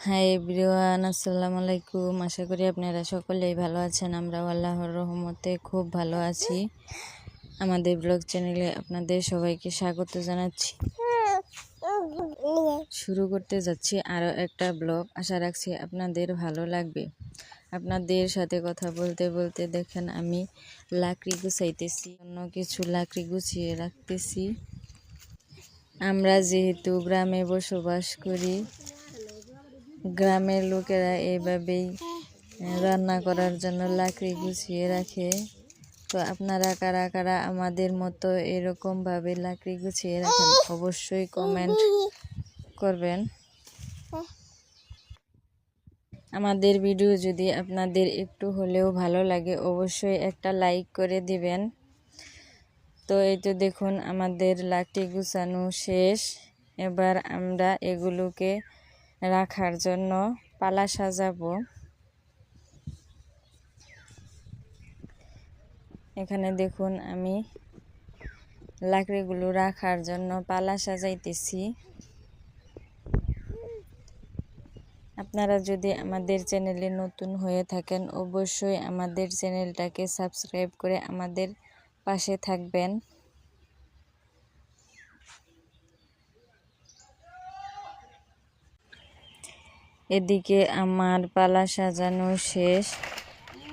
Hi everyone, আসসালামু আলাইকুম। আশা করি আপনারা সকলেই ভালো আছেন। আমরাও আল্লাহর রহমতে খুব ভালো আছি। আমাদের ব্লগ চ্যানেলে আপনাদের সবাইকে স্বাগত জানাচ্ছি। শুরু করতে যাচ্ছি আরও একটা ব্লগ। আশা রাখছি আপনাদের ভালো লাগবে। আপনাদের সাথে কথা বলতে বলতে দেখেন আমি লাকড়ি গুছাইতেছি, অন্য কিছু লাকড়ি গুছিয়ে রাখতেছি। আমরা যেহেতু গ্রামে বসবাস করি, গ্রামের লোকেরা এভাবেই রান্না করার জন্য লাকড়ি গুছিয়ে রাখে। তো আপনারা কারা কারা আমাদের মতো এরকমভাবে লাকড়ি গুছিয়ে রাখেন অবশ্যই কমেন্ট করবেন। আমাদের ভিডিও যদি আপনাদের একটু হলেও ভালো লাগে অবশ্যই একটা লাইক করে দিবেন। তো এই তো দেখুন আমাদের লাকড়ি গুছানো শেষ। এবার আমরা এগুলোকে রাখার জন্য পালা সাজাবো। এখানে দেখুন আমি লাকড়িগুলো রাখার জন্য পালা সাজাইতেছি। আপনারা যদি আমাদের চ্যানেলে নতুন হয়ে থাকেন অবশ্যই আমাদের চ্যানেলটাকে সাবস্ক্রাইব করে আমাদের পাশে থাকবেন। এদিকে আমার পালা সাজানো শেষ।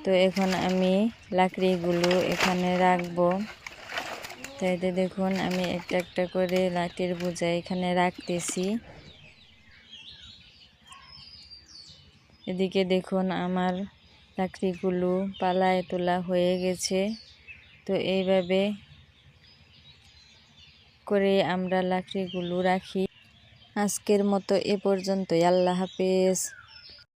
তো এখন আমি লাকড়িগুলো এখানে রাখবো। তাই দেখুন আমি একটা একটা করে লাকড়ির বোঝা এখানে রাখতেছি। এদিকে দেখুন আমার লাকড়িগুলো পালায় তোলা হয়ে গেছে। তো এইভাবে করে আমরা লাকড়িগুলো রাখি। আজকের মতো এ পর্যন্তই। আল্লাহ হাফেজ।